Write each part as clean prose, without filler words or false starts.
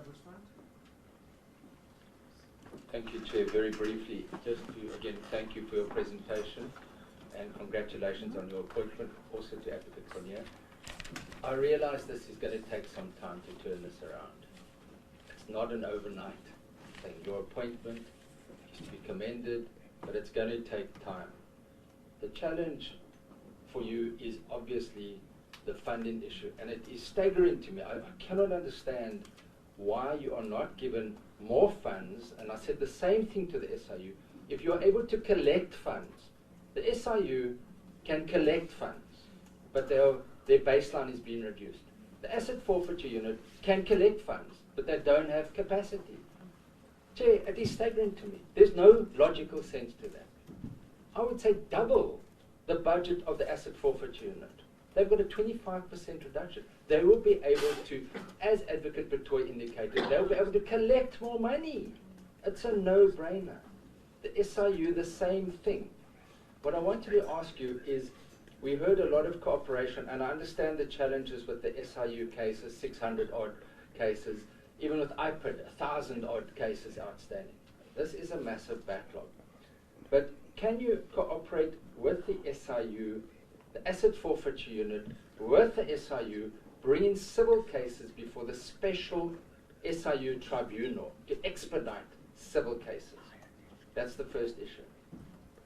respond? Thank you, Chair. Very briefly, just to again thank you for your presentation and congratulations on your appointment, also to Advocate Cornier. I realize this is going to take some time to turn this around. It's not an overnight thing. Your appointment is to be commended, but it's going to take time. The challenge for you is obviously the funding issue, and it is staggering to me. I cannot understand why you are not given more funds, and I said the same thing to the SIU. If you are able to collect funds, the SIU can collect funds, but their baseline is being reduced. The asset forfeiture unit can collect funds, but they don't have capacity. Chair, it is staggering to me. There's no logical sense to that. I would say double the budget of the asset forfeiture unit. They've got a 25% reduction. They will be able to, as Advocate Betoy indicated, they'll be able to collect more money. It's a no-brainer. The SIU, the same thing. What I wanted to ask you is, we heard a lot of cooperation, and I understand the challenges with the SIU cases, 600-odd cases, even with IPID, 1,000-odd cases outstanding. This is a massive backlog. But can you cooperate with the SIU, the asset forfeiture unit, with the SIU, bringing civil cases before the special SIU tribunal to expedite civil cases? That's the first issue.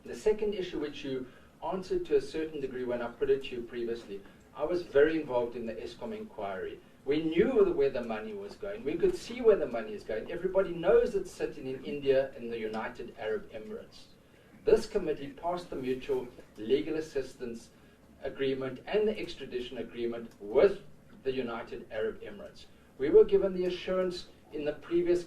The second issue, which you answered to a certain degree when I put it to you previously, I was very involved in the ESCOM inquiry. We knew where the money was going. We could see where the money is going. Everybody knows it's sitting in India and the United Arab Emirates. This committee passed the mutual legal assistance agreement and the extradition agreement with the United Arab Emirates. We were given the assurance in the previous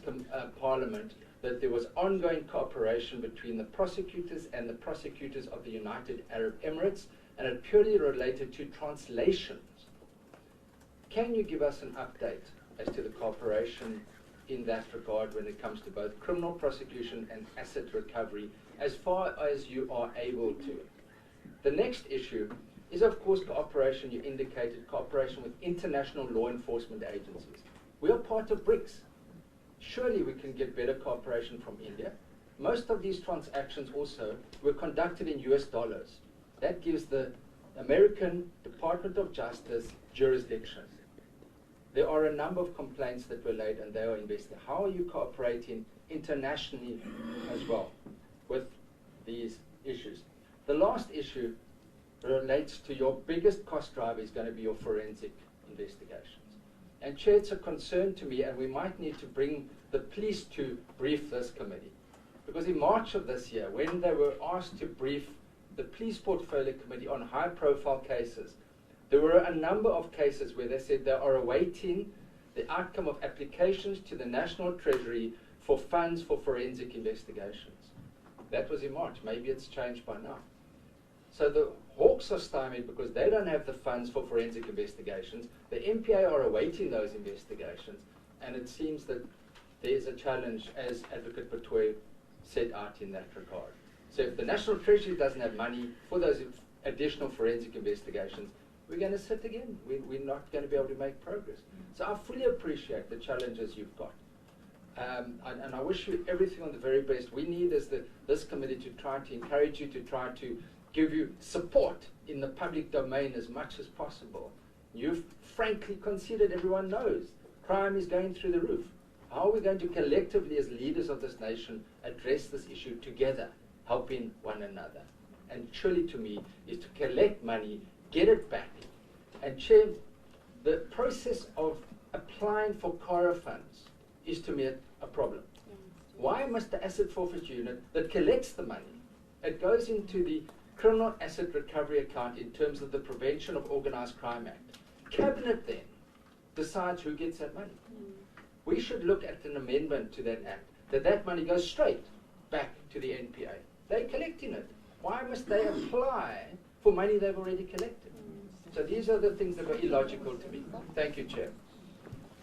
parliament that there was ongoing cooperation between the prosecutors and the prosecutors of the United Arab Emirates, and it purely related to translations. Can you give us an update as to the cooperation in that regard when it comes to both criminal prosecution and asset recovery, as far as you are able to? The next issue is, of course, cooperation. You indicated cooperation with international law enforcement agencies. We are part of BRICS. Surely we can get better cooperation from India. Most of these transactions also were conducted in US dollars. That gives the American Department of Justice jurisdiction. There are a number of complaints that were laid and they are investigated. How are you cooperating internationally as well with these issues? The last issue relates to your biggest cost driver is going to be your forensic investigations. And Chair, it's a concern to me, and we might need to bring the police to brief this committee. Because in March of this year, when they were asked to brief the Police Portfolio Committee on high-profile cases, there were a number of cases where they said they are awaiting the outcome of applications to the National Treasury for funds for forensic investigations. That was in March. Maybe it's changed by now. So the Hawks are stymied because they don't have the funds for forensic investigations. The NPA are awaiting those investigations, and it seems that there is a challenge, as Advocate Betoy set out in that regard. So if the National Treasury doesn't have money for those additional forensic investigations, we're going to sit again. We're not going to be able to make progress. So I fully appreciate the challenges you've got. And I wish you everything on the very best. We need, as this committee, to try to encourage you, to try to give you support in the public domain as much as possible. You've frankly conceded, everyone knows, crime is going through the roof. How are we going to collectively, as leaders of this nation, address this issue together, helping one another? And surely to me is to collect money, get it back. And Chair, the process of applying for CARA funds is to me a problem. Why must the asset forfeiture unit that collects the money, it goes into the Criminal Asset Recovery Account in terms of the Prevention of Organised Crime Act. Cabinet then decides who gets that money. We should look at an amendment to that act, that money goes straight back to the NPA. They're collecting it. Why must they apply for money they've already collected? So these are the things that are illogical to me. Thank you, Chair.